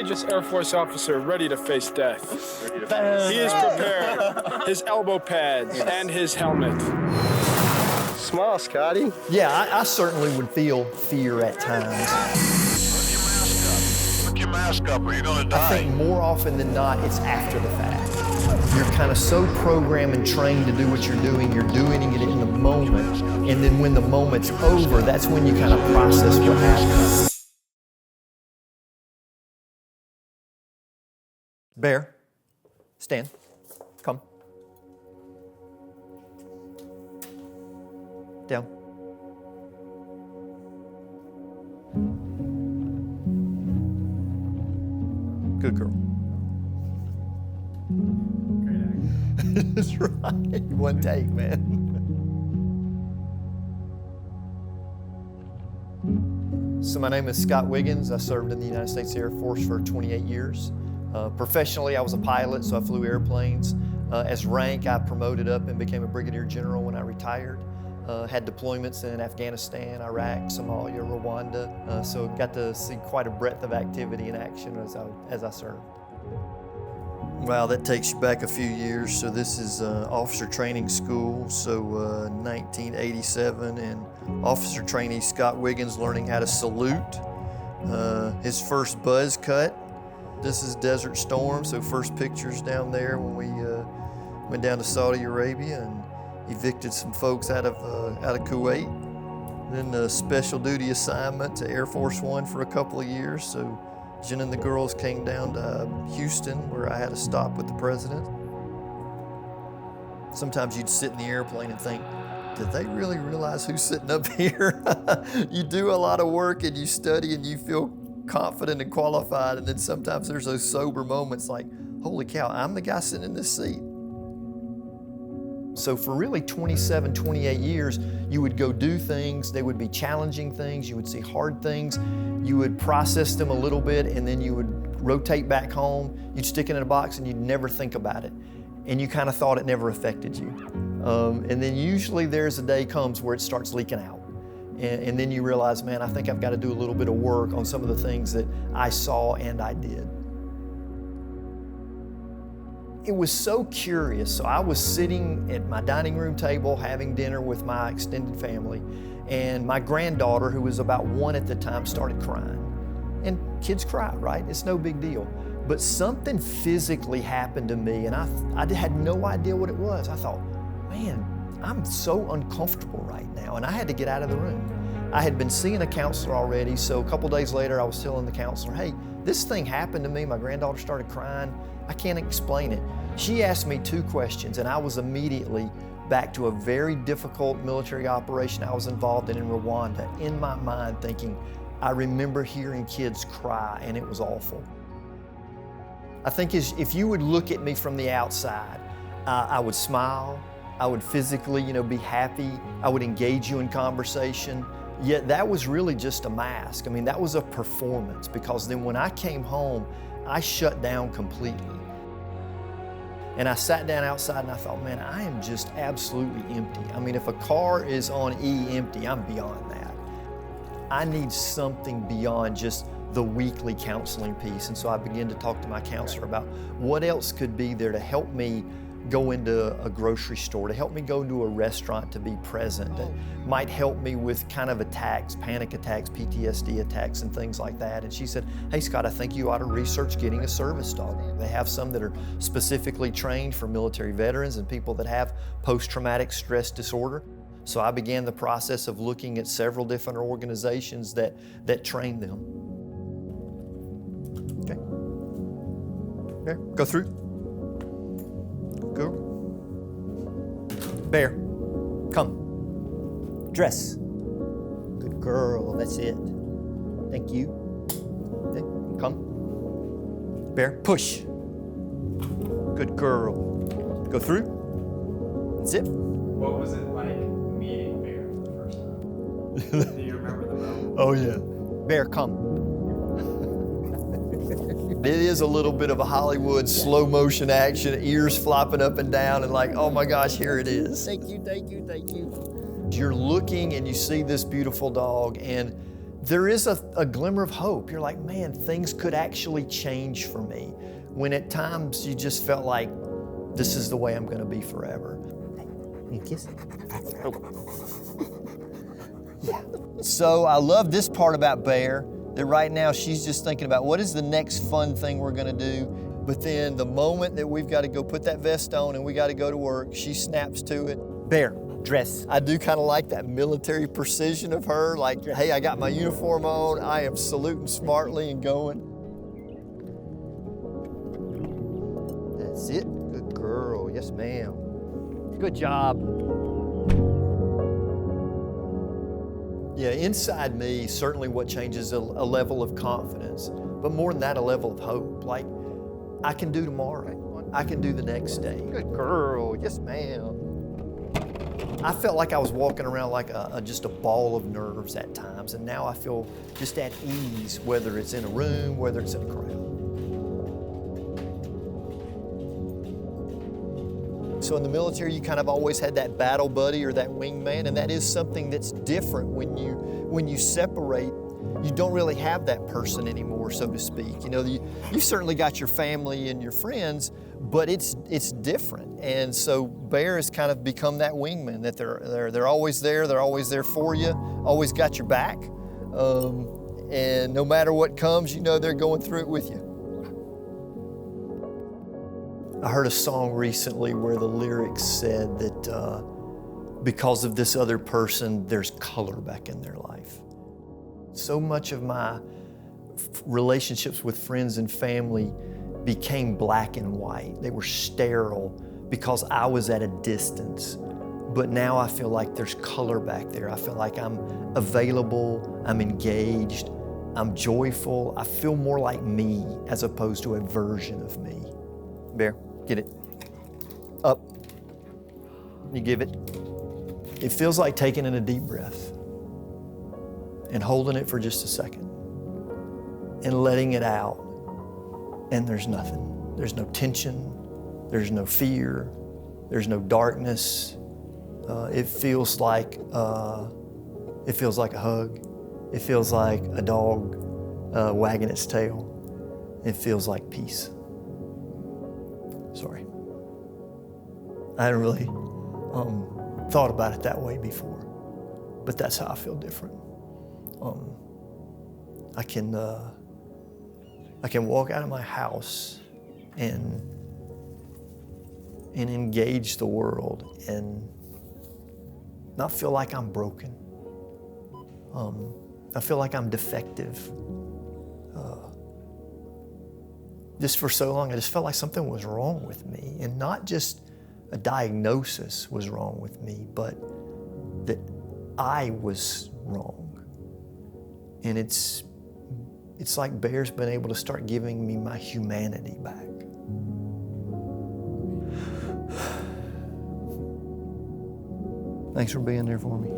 courageous Air Force officer ready to face death. He is prepared, his elbow pads and his helmet. Smile, Scotty. Yeah, I certainly would feel fear at times. Put your mask up or you're gonna die. I think more often than not, it's after the fact. You're kind of so programmed and trained to do what you're doing it in the moment, and then when the moment's over, that's when you kind of process what happened. Bear, stand, come. Down. Good girl. That's right. One take, man. So my name is Scott Wiggins. I served in the United States Air Force for 28 years. Professionally, I was a pilot, so I flew airplanes. As rank, I promoted up and became a brigadier general when I retired. Had deployments in Afghanistan, Iraq, Somalia, Rwanda. So got to see quite a breadth of activity in action as I served. Wow, that takes you back a few years. So this is officer training school. So 1987, and officer trainee Scott Wiggins learning how to salute. His first buzz cut. This is Desert Storm. So first pictures down there when we went down to Saudi Arabia and evicted some folks out of Kuwait. Then a special duty assignment to Air Force One for a couple of years. So Jen and the girls came down to Houston, where I had a stop with the president. Sometimes you'd sit in the airplane and think, did they really realize who's sitting up here? You do a lot of work and you study and you feel confident and qualified, and then sometimes there's those sober moments like, holy cow, I'm the guy sitting in this seat. So for really 27, 28 years, you would go do things, they would be challenging things, you would see hard things, you would process them a little bit, and then you would rotate back home, you'd stick it in a box and you'd never think about it. And you kind of thought it never affected you. And then usually there's a day comes where it starts leaking out. And then you realize, man, I think I've got to do a little bit of work on some of the things that I saw and I did. It was so curious. So I was sitting at my dining room table having dinner with my extended family, and my granddaughter, who was about 1 at the time, started crying. And kids cry, right? It's no big deal. But something physically happened to me, and I had no idea what it was. I thought, man, I'm so uncomfortable right now, and I had to get out of the room. I had been seeing a counselor already, so a couple days later I was telling the counselor, hey, this thing happened to me, my granddaughter started crying, I can't explain it. She asked me 2 questions, and I was immediately back to a very difficult military operation I was involved in Rwanda, in my mind thinking, I remember hearing kids cry, and it was awful. I think if you would look at me from the outside, I would smile, I would physically, be happy, I would engage you in conversation, yet that was really just a mask. I mean, that was a performance, because then when I came home, I shut down completely. And I sat down outside and I thought, man, I am just absolutely empty. I mean, if a car is on E empty, I'm beyond that. I need something beyond just the weekly counseling piece. And so I began to talk to my counselor about what else could be there to help me go into a grocery store, to help me go into a restaurant, to be present, that might help me with kind of attacks, panic attacks, PTSD attacks, and things like that. And she said, hey Scott, I think you ought to research getting a service dog. They have some that are specifically trained for military veterans and people that have post-traumatic stress disorder. So I began the process of looking at several different organizations that train them. Okay. There, go through. Go. Bear, come. Dress. Good girl, that's it. Thank you. Okay. Come. Bear, push. Good girl. Go through. Zip. What was it like meeting Bear for the first time? Do you remember the moment? Oh yeah. Bear, come. It is a little bit of a Hollywood slow motion action, ears flopping up and down and like, oh my gosh, here it is. Thank you, thank you, thank you. You're looking and you see this beautiful dog, and there is a glimmer of hope. You're like, man, things could actually change for me. When at times you just felt like, this is the way I'm gonna be forever. You kiss it. Yeah. So I love this part about Bear, that right now she's just thinking about what is the next fun thing we're gonna do. But then the moment that we've got to go put that vest on and we got to go to work, she snaps to it. Bear, dress. I do kind of like that military precision of her, like, hey, I got my uniform on, I am saluting smartly and going. That's it. Good girl. Yes, ma'am. Good job. Yeah, inside me, certainly what changes a level of confidence, but more than that, a level of hope. Like, I can do tomorrow. I can do the next day. Good girl. Yes, ma'am. I felt like I was walking around like just a ball of nerves at times, and now I feel just at ease, whether it's in a room, whether it's in a crowd. So in the military, you kind of always had that battle buddy or that wingman, and that is something that's different when you separate. You don't really have that person anymore, so to speak. You know, you certainly got your family and your friends, but it's different. And so Bear has kind of become that wingman, that they're always there for you, always got your back, and no matter what comes, you know they're going through it with you. I heard a song recently where the lyrics said that because of this other person, there's color back in their life. So much of my relationships with friends and family became black and white. They were sterile because I was at a distance. But now I feel like there's color back there. I feel like I'm available, I'm engaged, I'm joyful. I feel more like me as opposed to a version of me. Bear, get it. Up. You give it. It feels like taking in a deep breath and holding it for just a second and letting it out, and there's nothing. There's no tension, there's no fear, there's no darkness. It feels like a hug. It feels like a dog wagging its tail. It feels like peace. Sorry. I hadn't really thought about it that way before, but that's how I feel different. I can walk out of my house and engage the world and not feel like I'm broken. I feel like I'm defective. Just for so long, I just felt like something was wrong with me, and not just a diagnosis was wrong with me, but that I was wrong. And it's like Bear's been able to start giving me my humanity back. Thanks for being there for me.